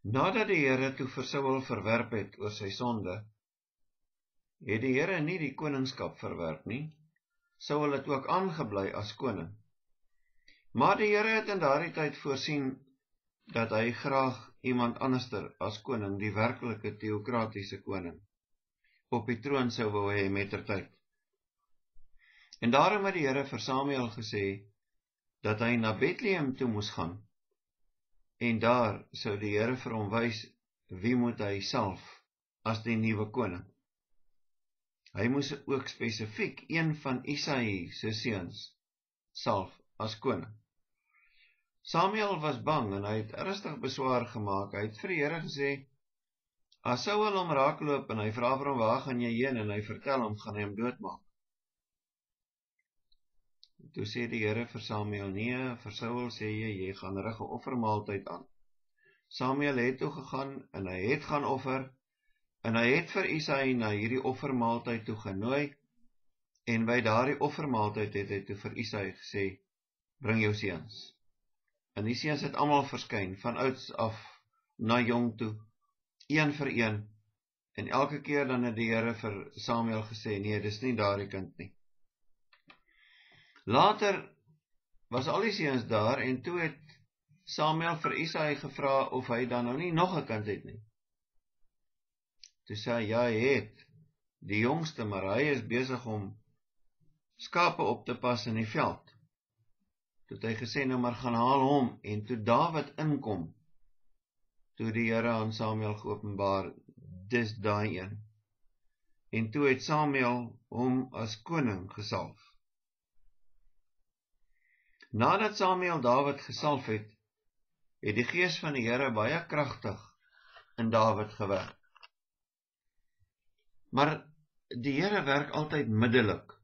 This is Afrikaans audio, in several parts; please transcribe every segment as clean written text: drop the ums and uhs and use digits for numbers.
Nadat die Here toe vir Saul verwerp het oor sy sonde, het die Here nie die koningskap verwerp nie. Saul het ook aangebly as koning. Maar die Here het in daardie tyd voorsien dat hy graag iemand anderster as koning, die werklike theokratiese koning, op die troon sou wou hê mettertyd. En daarom het die Here vir Samuel gesê dat hy na Bethlehem toe moes gaan, en daar sou die Here vir hom wys wie moet hy salf as die nuwe koning. Hy moes ook spesifiek een van Isaï se seuns salf as koning. Samuel was bang en hy het ernstig beswaar gemaak. Hy het vir die Here gesê, as Saul hom raakloop en hy vra vir hom, waar gaan jy heen, en hy vertel hom, gaan hy hom doodmaak. Toe sê die Here vir Samuel, nee, vir Saul sê jy gaan rig 'n offermaaltyd aan. Samuel het toe gegaan en hy het gaan offer, en hy het vir Isaï na hierdie offermaaltyd toe genooi, en by daardie offermaaltyd het hy toe vir Isaï gesê, bring jou seuns. En die seuns het almal verskyn, van ouds af na jong toe, een vir een, en elke keer dan het die Here vir Samuel gesê, nee, dis nie daardie kind nie. Later was al die seuns daar, en toe het Samuel vir Isaï gevra of hy dan nou nie nog 'n kind het nie. Toe sê hy, ja, hy het die jongste, maar hy is besig om skape op te pas in die veld. Toe het hy gesê, nou maar gaan haal hom, en toe Dawid inkom, toe die Here aan Samuel geopenbaar, dis daai een. En toe het Samuel hom as koning gesalf. Nadat Samuel Dawid gesalf het, het die gees van die Here baie kragtig in Dawid gewerk. Maar die Here werk altyd middelik.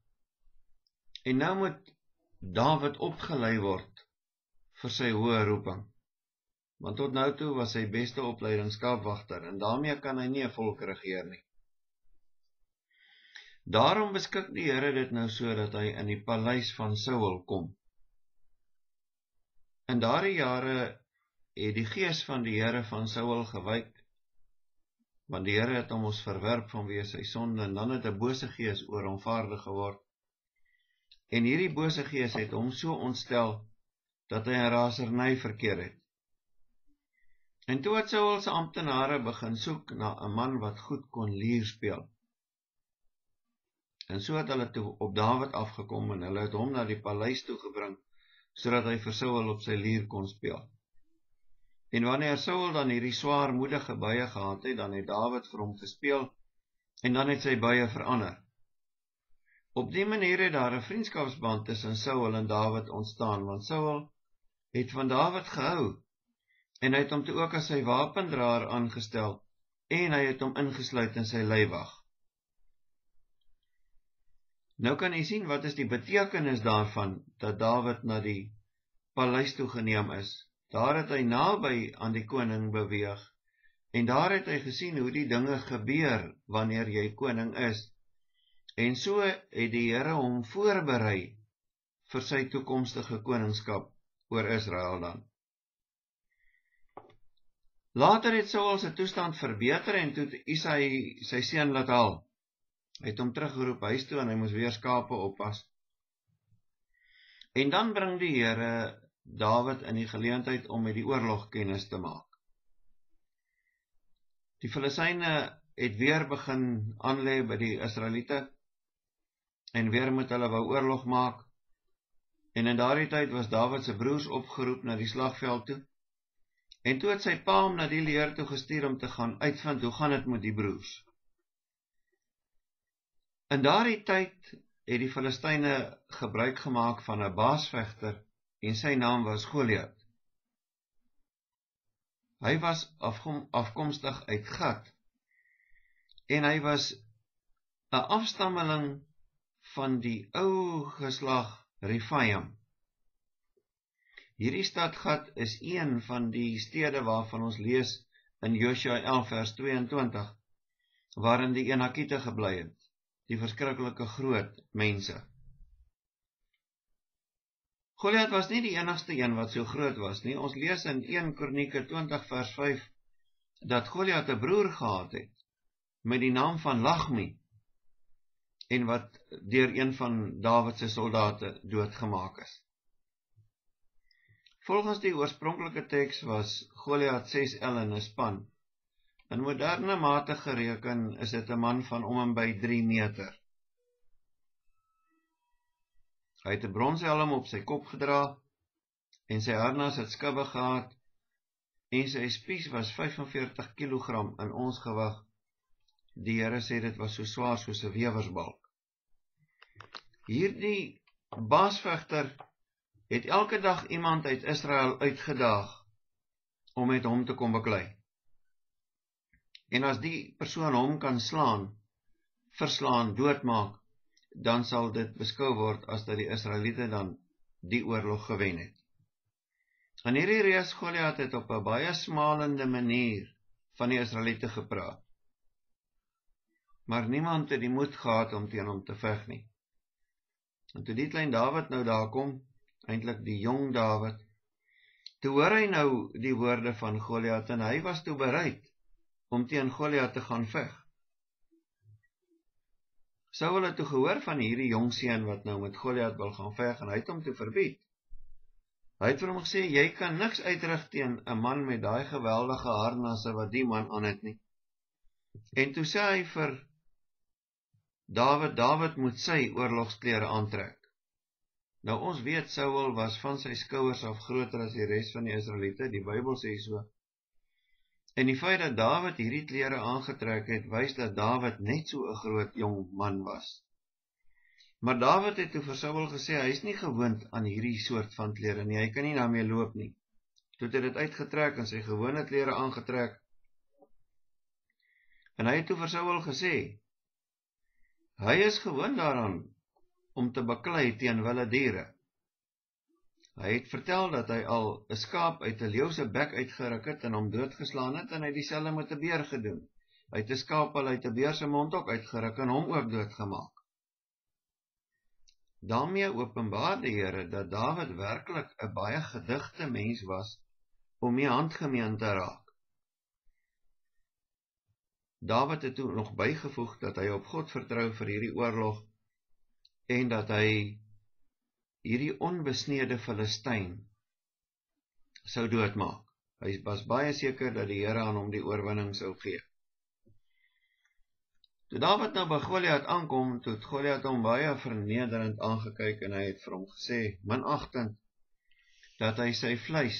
En nou moet Dawid opgelei word vir sy hoë roeping. Want tot nou toe was sy beste opleiding skaapwagter, en daarmee kan hy nie 'n volk regeer nie. Daarom beskik die Here dit nou so dat hy in die paleis van Saul kom. In daardie jare het die gees van die Here van Saul gewyk, want die Here het hom ons verwerp vanweë sy sonde, en dan het 'n bose gees oor hom vaardig geword. En hierdie bose gees het hom so ontstel, dat hy in raserny verkeer het. En toe het Saul se amptenare begin soek na 'n man wat goed kon lier speel. En so het hulle toe op Dawid afgekom, en hulle het hom na die paleis toe gebring, sodat hy vir Saul op sy lier kon speel. En wanneer Saul dan hierdie swaarmoedige buie gehad het, dan het Dawid vir hom gespeel, en dan het sy buie verander. Op die manier het daar 'n vriendskapsband tussen Saul en Dawid ontstaan, want Saul het van Dawid gehou, en hy het hom toe ook as sy wapendraer aangestel, en hy het hom ingesluit in sy leiwag. Nou kan jy sien, wat is die betekenis daarvan, dat Dawid na die paleis toe geneem is. Daar het hy naby aan die koning beweeg, en daar het hy gesien hoe die dinge gebeur, wanneer jy koning is. En so het die Here hom voorberei vir sy toekomstige koningskap oor Israel dan. Later het Saul se toestand verbeter, en toe het Isaï sy seun laat haal. Hy het hom teruggeroep huis toe, en hy moes weer skape oppas. En dan bring die Here Dawid in die geleentheid om met die oorlog kennis te maak. Die Filistyne het weer begin aanlê by die Israeliete, en weer moet hulle wou oorlog maak, en in daardie tyd was Dawid se broers opgeroep na die slagveld toe, en toe het sy pa hom na die leer toe gestuur om te gaan uitvind hoe gaan dit met die broers. In daardie tyd het die Filistyne gebruik gemaak van 'n baasvegter, en sy naam was Goliat. Hy was afkomstig uit Gat, en hy was 'n afstammeling van die ou geslag Rephaim. Hierdie stad Gat is een van die stede waarvan ons lees in Josua 11 vers 22, waarin die Enakiete gebly het, die verskriklike groot mense. Goliat was nie die enigste een wat so groot was nie. Ons lees in 1 Kronieke 20 vers 5 dat Goliat 'n broer gehad het, met die naam van Lachmi, en wat deur een van Dawid se soldate doodgemaak is. Volgens die oorspronklike teks was Goliat 6 el in 'n span. In moderne mate gereken is dit 'n man van om en by 3 meter. Hy het 'n bronshelm op sy kop gedra, en sy harnas het skubbe gehad, en sy spies was 45 kilogram in ons gewig. Die Here sê dit was so swaar soos 'n wewersbalk. Hierdie baasvegter het elke dag iemand uit Israel uitgedaag om met hom te kom beklei. En as die persoon hom kan verslaan, doodmaak, dan sal dit beskou word as dat die Israeliete dan die oorlog gewen het. En hierdie reus Goliat het op 'n baie smalende manier van die Israeliete gepraat. Maar niemand het die moed gehad om teen hom te veg nie. En toe die klein Dawid nou daar kom, eintlik die jong Dawid, toe hoor hy nou die woorde van Goliat, en hy was toe bereid om teen Goliat te gaan veg. Saul het toe gehoor van hierdie jong seun wat nou met Goliat wil gaan veg, en hy het hom toe verbied. Hy het vir hom gesê, jy kan niks uitrig teen 'n man met daai geweldige harnasse wat die man aan het nie. En toe sê hy vir Dawid moet sy oorlogsklere aantrek. Nou ons weet Saul was van sy skouers af groter as die res van die Israeliete, die Bybel sê so. En die feit dat Dawid hierdie klere aangetrek het, wys dat Dawid net so 'n groot jong man was. Maar Dawid het toe vir Saul gesê, hy is nie gewoond aan hierdie soort van klere nie, hy kan nie daarmee loop nie. Toe het hy dit uitgetrek en sy gewone klere aangetrek. En hy het toe vir Saul gesê, hy is gewoond daaraan om te baklei teen wilde diere. Hy het vertel dat hy al 'n skaap uit 'n leeu se bek uitgeruk het en hom doodgeslaan het, en hy het dieselfde met 'n beer gedoen. Hy het 'n skaap al uit 'n beer se mond ook uitgeruk en hom ook doodgemaak. Daarmee openbaar die Here dat Dawid werklik 'n baie gedigte mens was om mee handgemeen te raak. Dawid het toe nog bygevoeg dat hy op God vertrou vir hierdie oorlog, en dat hy hierdie onbesnede Filistyn sou doodmaak. Hy was baie seker dat die Here aan hom die oorwinning sou gee. Toe Dawid nou by Goliat aankom, toe het Goliat hom baie vernederend aangekyk, en hy het vir hom gesê, minachtend, dat hy sy vleis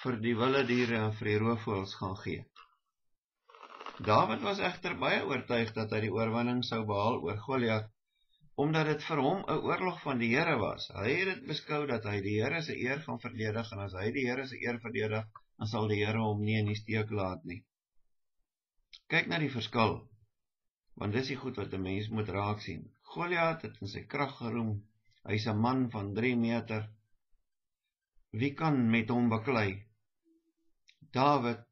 vir die wilde diere en vir die roofvoëls gaan gee. Dawid was egter baie oortuig dat hy die oorwinning sou behaal oor Goliat, omdat dit vir hom 'n oorlog van die Here was. Hy het dit beskou dat hy die Here se eer gaan verdedig, en as hy die Here se eer verdedig, dan sal die Here hom nie in die steek laat nie. Kyk na die verskil, want dis die goed wat 'n mens moet raak sien. Goliat het in sy krag geroem, hy is 'n man van 3 meter. Wie kan met hom baklei? Dawid,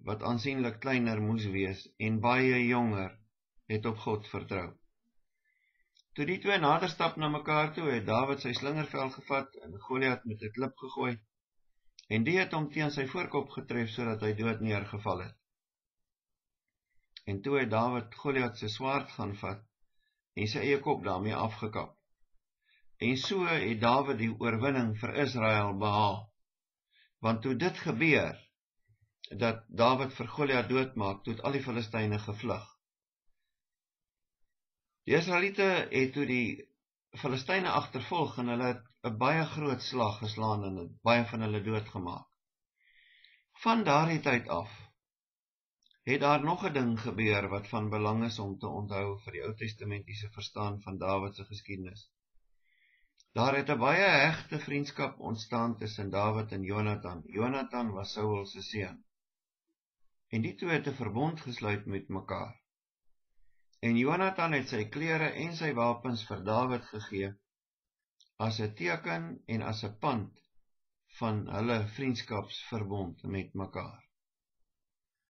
wat aansienlik kleiner moes wees en baie jonger, het op God vertrou. Toe die twee nader stap na mekaar toe, het Dawid sy slingervel gevat en Goliat met 'n klip gegooi, en die het hom teen sy voorkop getref sodat hy dood neergeval het. En toe het Dawid Goliat se swaard gaan vat en sy eie kop daarmee afgekap. En so het Dawid die oorwinning vir Israel behaal. Want toe dit gebeur, dat Dawid vir Goliat doodmaak, toe het al die Filistyne gevlug. Die Israeliete het toe die Filistyne agtervolg, en hulle het 'n baie groot slag geslaan en het baie van hulle doodgemaak. Van daardie tyd af het daar nog 'n ding gebeur wat van belang is om te onthou vir die Ou Testamentiese verstaan van Dawid se geskiedenis. Daar het 'n baie hegte vriendskap ontstaan tussen Dawid en Jonatan. Jonatan was Saul se seun. En die twee het 'n verbond gesluit met mekaar. En Jonatan het sy klere en sy wapens vir Dawid gegee as 'n teken en as 'n pand van hulle vriendskapsverbond met mekaar.